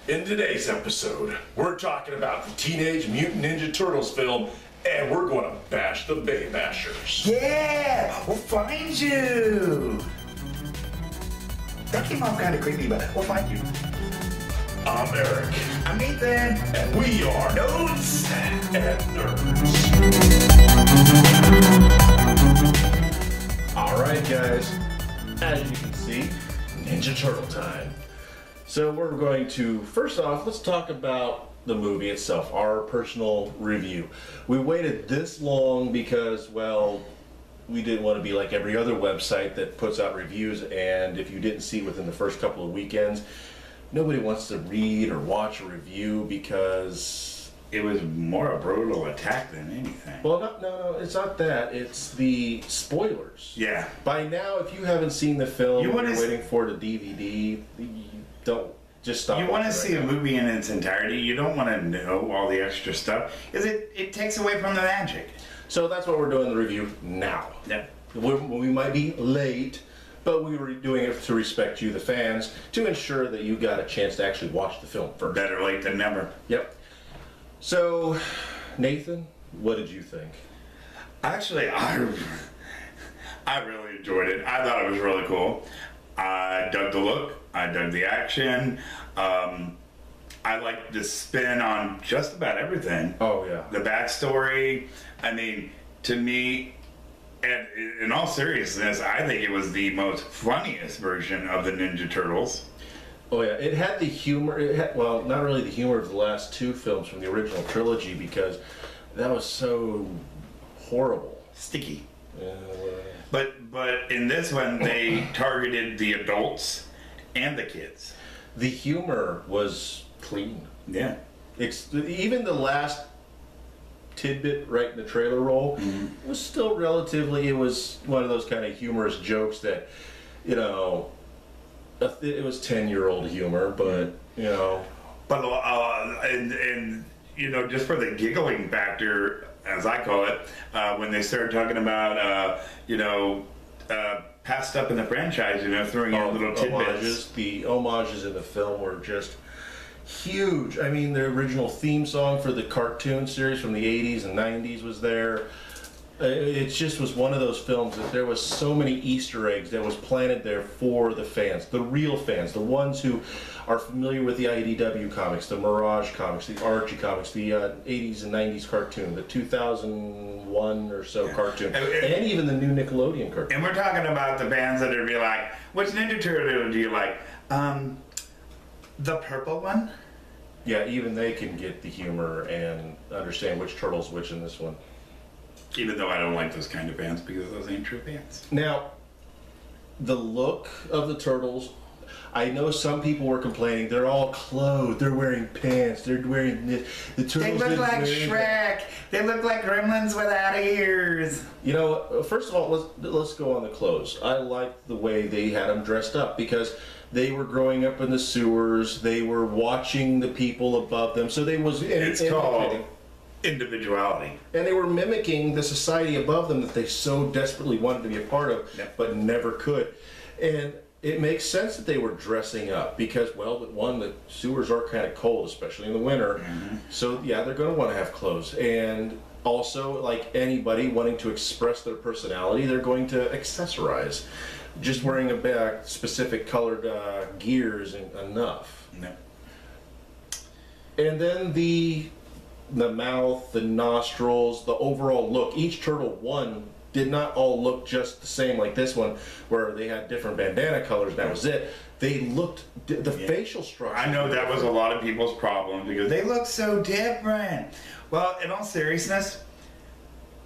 In today's episode, we're talking about the Teenage Mutant Ninja Turtles film, and we're going to bash the Bay Bashers. Yeah, we'll find you. That came off kind of creepy, but we'll find you. I'm Eric. I'm Nathan. And we are Notes and Nerds. Alright guys, as you can see, Ninja Turtle time. So we're going to, first off, let's talk about the movie itself, our personal review. We waited this long because, well, we didn't want to be like every other website that puts out reviews, and if you didn't see within the first couple of weekends, nobody wants to read or watch a review because it was more a brutal attack than anything. well, no, it's not that. It's the spoilers. Yeah. By now, if you haven't seen the film, you're waiting for the DVD, you don't, just stop. You want to see a movie in its entirety. You don't want to know all the extra stuff, because it takes away from the magic. So that's what we're doing the review now. Yeah. We might be late, but we were doing it to respect you, the fans, to ensure that you got a chance to actually watch the film first. Better late than never. Yep. So, Nathan, what did you think? Actually, I really enjoyed it. I thought it was really cool. I dug the look. I dug the action. I liked the spin on just about everything. Oh, yeah. The backstory. I mean, to me, and in all seriousness, I think it was the most funniest version of the Ninja Turtles. Oh yeah, it had the humor. It had, well, not really the humor of the last two films from the original trilogy, because that was so horrible. Sticky. Yeah, But in this one, they targeted the adults and the kids. the humor was clean. Yeah. Even the last tidbit right in the trailer roll was still relatively. It was one of those kind of humorous jokes that, you know, it was 10-year-old humor, but you know. But and you know, just for the giggling factor, as I call it, when they started talking about passed up in the franchise, you know, throwing in little tidbits. The homages in the film were just huge. I mean, the original theme song for the cartoon series from the 80s and 90s was there. It just was one of those films that there was so many Easter eggs that was planted there for the fans, the real fans, the ones who are familiar with the IDW comics, the Mirage comics, the Archie comics, the 80s and 90s cartoon, the 2001 or so cartoon, and even the new Nickelodeon cartoon. And we're talking about the bands that would be like, which Ninja Turtle do you like? The purple one? Yeah, even they can get the humor and understand which turtle's which in this one. Even though I don't like those kind of bands, because those ain't true bands. Now, the look of the turtles, I know some people were complaining, they're all clothed, they're wearing pants, they're wearing the turtles. They look like Shrek. They look like gremlins without ears. You know, first of all, let's go on the clothes. I like the way they had them dressed up, because they were growing up in the sewers, they were watching the people above them, so they was it's called individuality. And they were mimicking the society above them that they so desperately wanted to be a part of, but never could. And it makes sense that they were dressing up because, well, one, the sewers are kind of cold, especially in the winter. So, yeah, they're going to want to have clothes. And also, like anybody wanting to express their personality, they're going to accessorize. Just wearing a specific colored gears and enough. And then the mouth, the nostrils, the overall look. Each turtle did not all look just the same like this one, where they had different bandana colors. That was it. They looked the facial structure. I know that was a lot of people's problem because they look so different. Well, in all seriousness,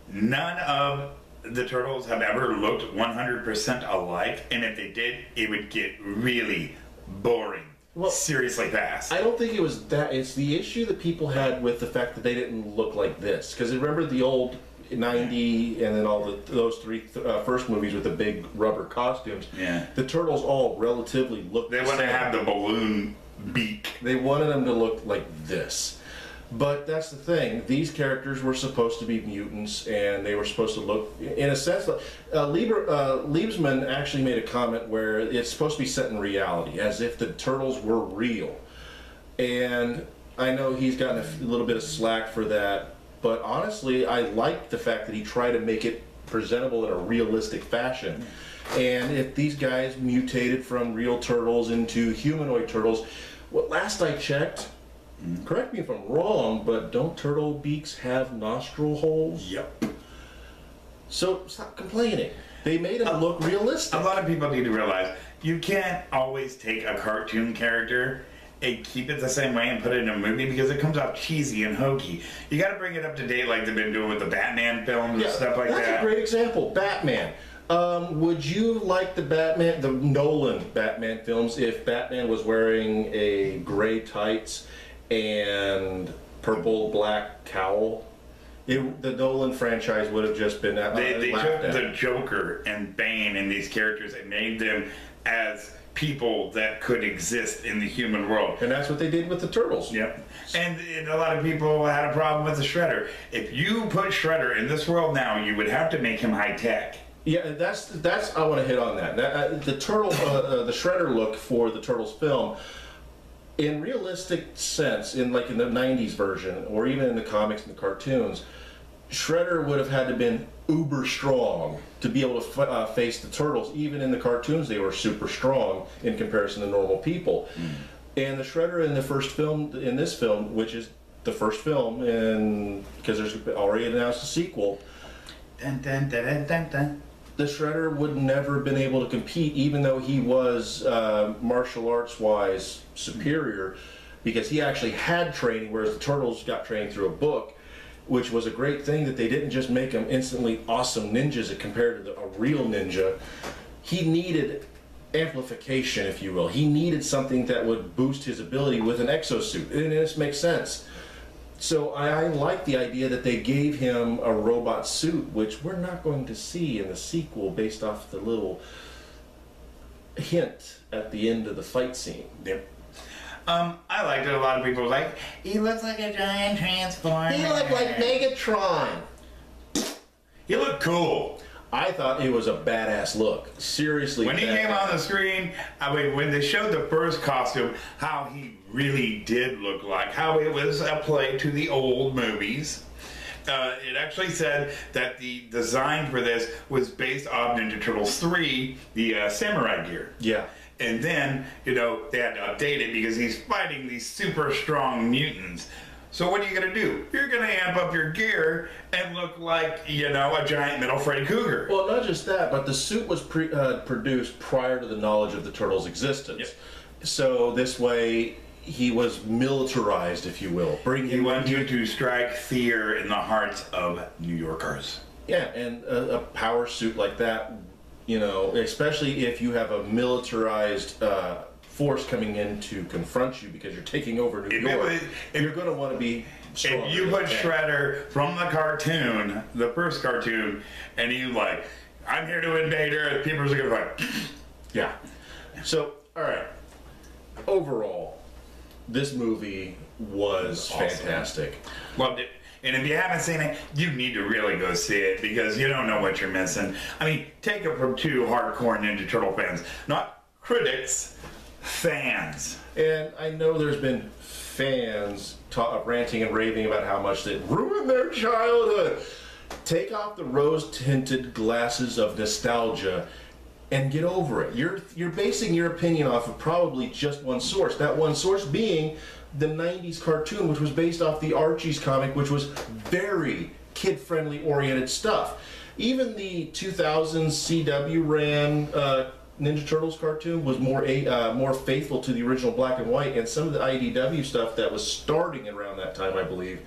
none of the turtles have ever looked 100% alike, and if they did, it would get really boring. Well, seriously fast. I don't think it was that. It's the issue that people had with the fact that they didn't look like this. Because remember the old 90 and then all those three first movies with the big rubber costumes? Yeah. The turtles all relatively looked the same. They want to have the balloon beak. They wanted them to look like this. But that's the thing. These characters were supposed to be mutants, and they were supposed to look, in a sense, Liebsman actually made a comment where it's supposed to be set in reality, as if the turtles were real. And I know he's gotten a little bit of slack for that, but honestly, I like the fact that he tried to make it presentable in a realistic fashion. And if these guys mutated from real turtles into humanoid turtles, well, last I checked, correct me if I'm wrong, but don't turtle beaks have nostril holes? Yep. So stop complaining. They made them look realistic. A lot of people need to realize you can't always take a cartoon character and keep it the same way and put it in a movie because it comes off cheesy and hokey. You got to bring it up to date like they've been doing with the Batman films and stuff like that. That's a great example. Batman. Would you like the Nolan Batman films if Batman was wearing a gray tights and purple black cowl? The Nolan franchise would have just been they took the Joker and Bane and these characters and made them as people that could exist in the human world. And that's what they did with the Turtles. Yep. And a lot of people had a problem with the Shredder. If you put Shredder in this world now, you would have to make him high tech. Yeah, that's I want to hit on that. The the Shredder look for the Turtles film, in realistic sense, in the 90s version, or even in the comics and the cartoons, Shredder would have had to been uber strong to be able to face the Turtles. Even in the cartoons, they were super strong in comparison to normal people. And the Shredder in the first film, in this film, which is the first film, and because there's already announced a sequel, dun, dun, dun, dun, dun, dun. The Shredder would never have been able to compete, even though he was martial arts wise superior, because he actually had training, whereas the Turtles got training through a book, which was a great thing that they didn't just make him instantly awesome ninjas compared to a real ninja. He needed amplification, if you will. He needed something that would boost his ability with an exosuit, and this makes sense. So I like the idea that they gave him a robot suit, which we're not going to see in the sequel based off the little hint at the end of the fight scene. Yep. I liked it. A lot of people were like, he looks like a giant transformer. He looked like Megatron. He looked cool. I thought it was a badass look. Seriously. When he came on the screen, I mean, when they showed the first costume, how he really did look like, how it was a play to the old movies. It actually said that the design for this was based off Ninja Turtles 3, the samurai gear. Yeah. And then, they had to update it because he's fighting these super strong mutants. So what are you going to do? You're going to amp up your gear and look like, a giant metal Freddy Krueger. Well, not just that, but the suit was produced prior to the knowledge of the Turtles' existence. Yep. So this way, he was militarized, if you will. He wanted to strike fear in the hearts of New Yorkers. Yeah, and a power suit like that, especially if you have a militarized force coming in to confront you because you're taking over New York, you're going to want to be strong. If you put Shredder from the cartoon, the first cartoon, and you I'm here to invade Earth, people are going to be like, yeah. So, all right. Overall, this movie was awesome. Fantastic. Loved it. And if you haven't seen it, you need to really go see it because you don't know what you're missing. I mean, take it from two hardcore Ninja Turtle fans. Not critics, fans. And I know there's been fans ranting and raving about how much it ruined their childhood. Take off the rose-tinted glasses of nostalgia and get over it. You're basing your opinion off of probably just one source. That one source being the 90s cartoon, which was based off the Archie's comic, which was very kid-friendly oriented stuff. Even the 2000s CW ran Ninja Turtles cartoon was more faithful to the original black and white, and some of the IDW stuff that was starting around that time, I believe,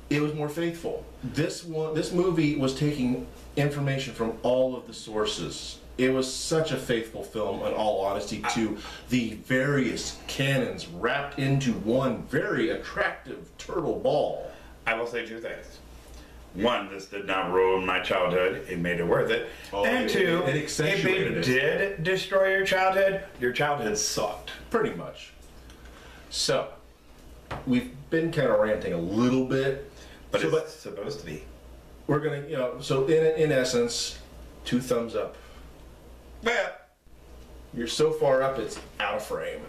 it was more faithful. This movie was taking information from all of the sources. It was such a faithful film, in all honesty, to the various canons wrapped into one very attractive turtle ball. I will say two things. One, this did not ruin my childhood. It made it worth it. And two, if it did destroy your childhood sucked. Pretty much. So, we've been kind of ranting a little bit. But it's supposed to be. We're going to, so in essence, 2 thumbs up. Well, you're so far up, it's out of frame.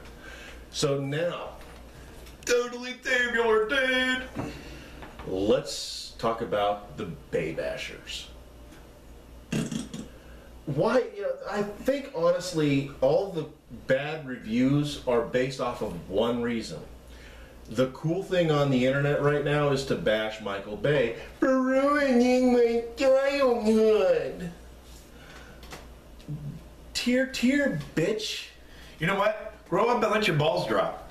So now, Totally tabular, dude. Let's talk about the Bay Bashers. Why? I think honestly, all the bad reviews are based off of one reason. The cool thing on the internet right now is to bash Michael Bay for ruining my childhood. Tear, bitch. You know what? Grow up and let your balls drop.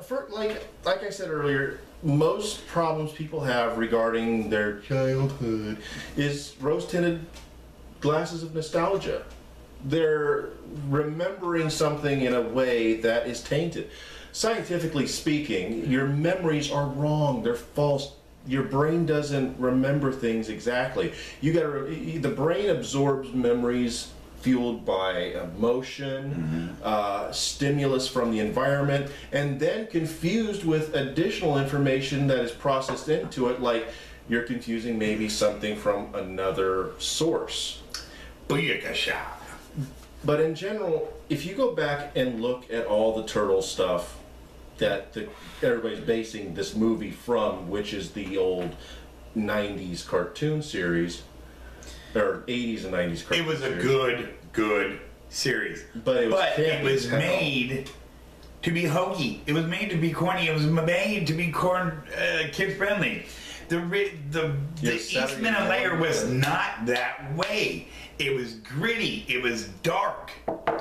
For like I said earlier, most problems people have regarding their childhood is rose-tinted glasses of nostalgia. They're remembering something in a way that is tainted. Scientifically speaking, your memories are wrong. They're false. Your brain doesn't remember things exactly. The brain absorbs memories fueled by emotion, stimulus from the environment, and then confused with additional information that is processed into it, like you're confusing maybe something from another source. Booyakasha. But in general, if you go back and look at all the turtle stuff that everybody's basing this movie from, which is the old 90s cartoon series, or 80s and 90s cartoon series. It was a good series. But it was made to be hokey. It was made to be corny. It was made to be kid friendly. The Eastman and Layer was not that way. It was gritty. It was dark.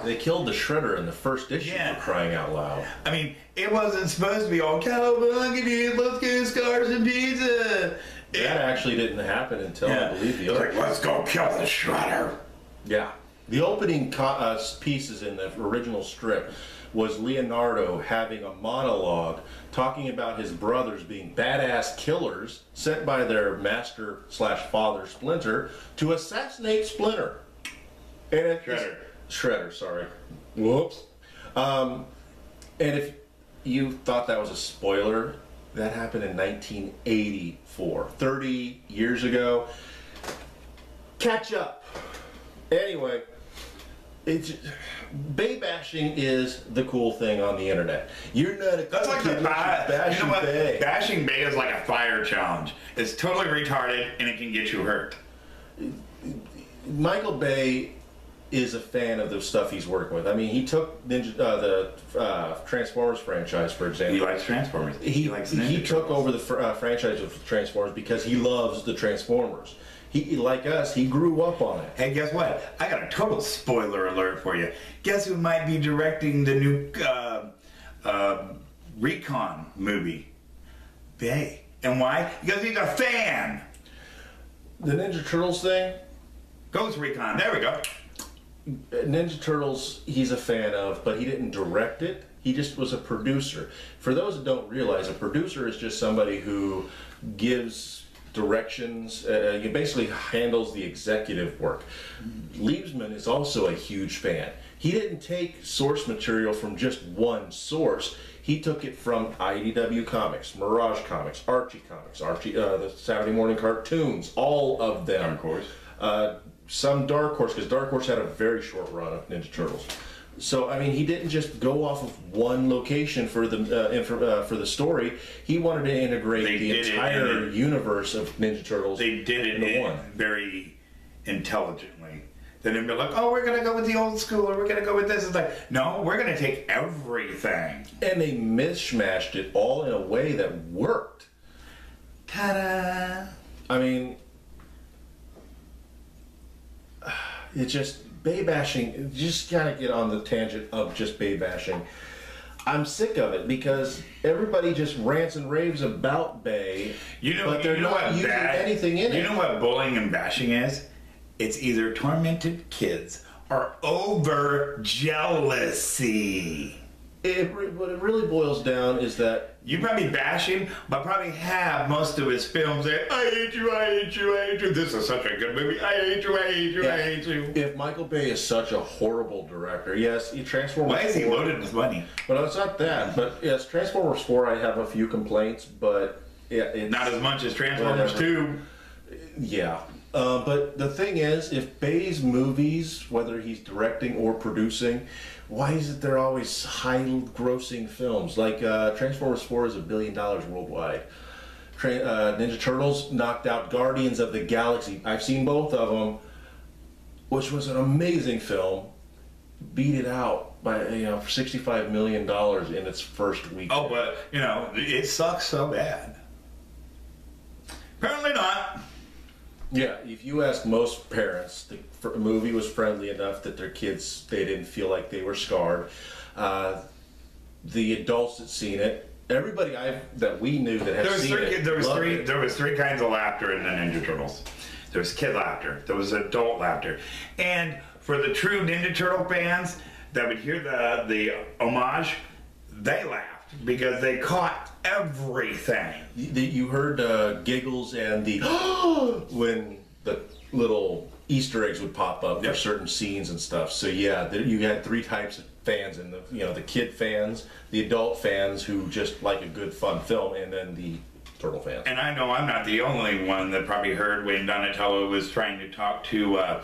They killed the Shredder in the first issue, for crying out loud. I mean, it wasn't supposed to be all cowabunga, let's get scars and pizza. That actually didn't happen until, I believe, the other. Like, let's go kill the Shredder. Yeah. The opening pieces in the original strip was Leonardo having a monologue talking about his brothers being badass killers sent by their master/father Splinter to assassinate Splinter. And Shredder, sorry. Whoops. And if you thought that was a spoiler, that happened in 1984, 30 years ago. Catch up. Anyway, Bay bashing is the cool thing on the internet. You're not a That's like kid, you know what? Bay. Bashing Bay is like a fire challenge. It's totally retarded and it can get you hurt. Michael Bay is a fan of the stuff he's working with. I mean, he took the Transformers franchise, for example. He likes Transformers. He took over the franchise of Transformers because he loves the Transformers. He, like us, he grew up on it. Hey, guess what? I got a total spoiler alert for you. Guess who might be directing the new Recon movie? Bay. And why? Because he's a fan. The Ninja Turtles thing? Ghost Recon. There we go. Ninja Turtles, he's a fan of, but he didn't direct it. He just was a producer. For those that don't realize, a producer is just somebody who gives directions, he basically handles the executive work. Liebsman is also a huge fan. He didn't take source material from just one source. He took it from IDW Comics, Mirage Comics, Archie Comics, the Saturday morning cartoons, all of them. Dark Horse. Some Dark Horse, because Dark Horse had a very short run of Ninja Turtles. So I mean, he didn't just go off of one location for the story. He wanted to integrate the entire universe of Ninja Turtles. They did it very intelligently. They didn't be like, "Oh, we're gonna go with the old school, or we're gonna go with this." It's like, no, we're gonna take everything. And they mishmashed it all in a way that worked. Ta-da! I mean, it just. Bay bashing, just gotta get on the tangent of just Bay bashing. I'm sick of it because everybody just rants and raves about Bay, but they're not using anything in it. You know what bullying and bashing is? It's either tormented kids or over jealousy. What it really boils down is that you probably bash him, but probably have most of his films there. I hate you, I hate you, I hate you. This is such a good movie. I hate you, I hate you, I hate you. If Michael Bay is such a horrible director, yes, he Transformers. Why is he loaded with money? But it's not that. But yes, Transformers 4, I have a few complaints, but not as much as Transformers 2. Yeah. But the thing is, if Bay's movies, whether he's directing or producing, why is it they're always high-grossing films? Like Transformers 4 is $1 billion worldwide. Ninja Turtles knocked out Guardians of the Galaxy. I've seen both of them, which was an amazing film. Beat it out by for $65 million in its first week. Oh, but it sucks so bad. Apparently not. Yeah, if you ask most parents, the movie was friendly enough that their kids, they didn't feel like they were scarred. The adults that seen it, everybody that we knew that had seen it, there was three kinds of laughter in the Ninja Turtles. There was kid laughter, there was adult laughter, and for the true Ninja Turtle fans that would hear the homage, they laughed because they caught everything. You heard giggles and the when the little Easter eggs would pop up for certain scenes and stuff. So yeah, you had three types of fans, and the kid fans, the adult fans who just like a good fun film, and then the Turtle fans. And I know I'm not the only one that probably heard when Donatello was trying to talk to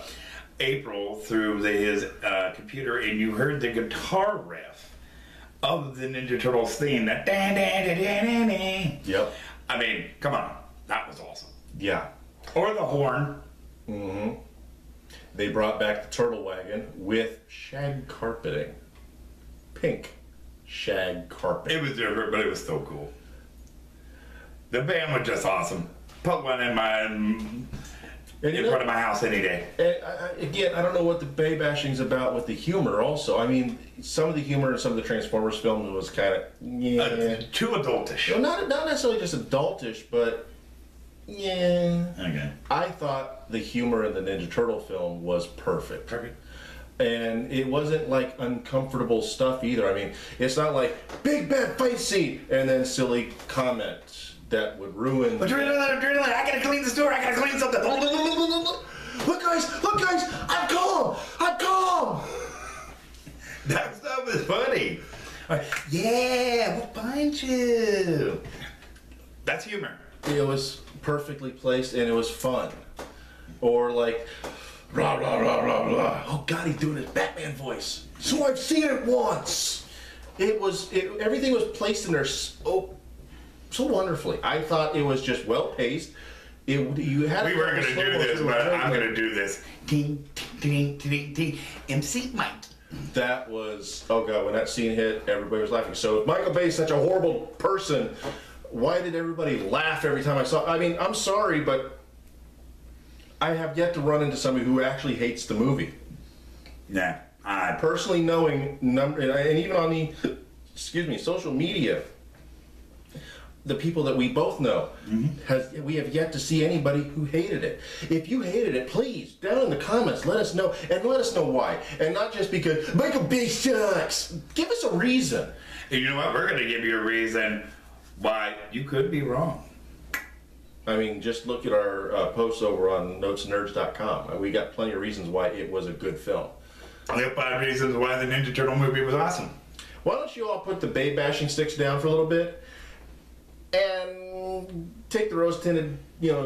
April through his computer, and you heard the guitar riff of the Ninja Turtles theme. That Yep. I mean, come on, that was awesome. Yeah. Or the horn. Mm-hmm. They brought back the Turtle Wagon with shag carpeting. Pink shag carpet. It was different, but it was still cool. The band was just awesome. Put one in front of my house any day. Again, I don't know what the Bay bashing's about with the humor also. I mean, some of the humor in some of the Transformers films was kind of, too adultish. Well, not necessarily just adultish, but, yeah. Okay. I thought the humor in the Ninja Turtle film was perfect. Perfect. And it wasn't like uncomfortable stuff either. I mean, it's not like, big bad fight scene, and then silly comments that would ruin. Adrenaline, I gotta clean the store, I gotta clean something. Look guys, I'm calm. That stuff is funny. Yeah, we'll find you. That's humor. It was perfectly placed and it was fun. Or like, blah, blah, blah, blah, blah. Oh God, he's doing his Batman voice. So I've seen it once. Everything was placed in there so wonderfully. I thought it was just well paced. We weren't going to do this, but I'm going to do this. Ding, ding, ding, ding. MC Mike. That was, oh God, when that scene hit, everybody was laughing. So if Michael Bay's such a horrible person, why did everybody laugh every time I saw it? I mean, I'm sorry, but I have yet to run into somebody who actually hates the movie. Yeah. Personally knowing, and even on the, social media, the people that we both know, we have yet to see anybody who hated it. If you hated it, please, down in the comments, let us know, and let us know why. And not just because Michael Bay sucks. Give us a reason. And you know what? We're going to give you a reason why you could be wrong. I mean, just look at our posts over on notesnerds.com. We got plenty of reasons why it was a good film. I have 5 reasons why the Ninja Turtle movie was awesome. Why don't you all put the Bay bashing sticks down for a little bit and take the rose-tinted,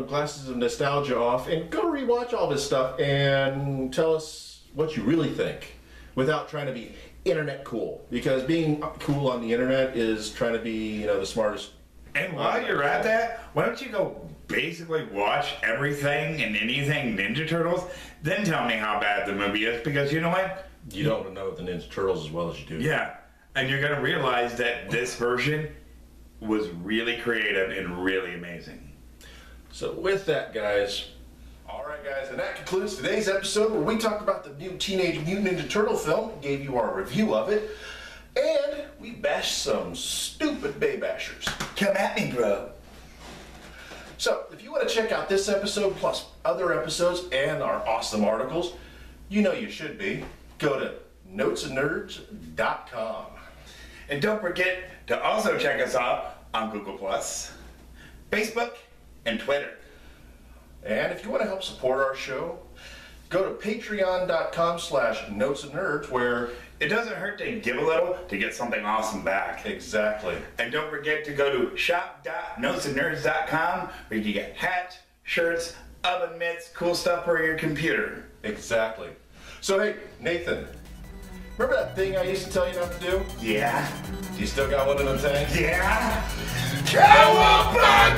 glasses of nostalgia off and go rewatch all this stuff and tell us what you really think without trying to be internet cool. Because being cool on the internet is trying to be, the smartest. And while you're at that, why don't you go basically watch everything and anything Ninja Turtles, then tell me how bad the movie is, because you know what? You don't know the Ninja Turtles as well as you do. Yeah, and you're going to realize that this version was really creative and really amazing. So with that, guys, alright guys, and that concludes today's episode where we talked about the new Teenage Mutant Ninja Turtle film, gave you our review of it, and we bashed some stupid Bay bashers. Come at me, bro. So, if you want to check out this episode, plus other episodes and our awesome articles, you should be. Go to notesandnerds.com. And don't forget to also check us out on Google+, Facebook, and Twitter. And if you want to help support our show, go to patreon.com/notesandnerds, where it doesn't hurt to give a little to get something awesome back. Exactly. And don't forget to go to shop.notesandnerds.com where you can get hats, shirts, emits cool stuff for your computer. Exactly. So hey, Nathan, remember that thing I used to tell you not to do? Yeah. Do you still got one of them things? Yeah. Cowabunga!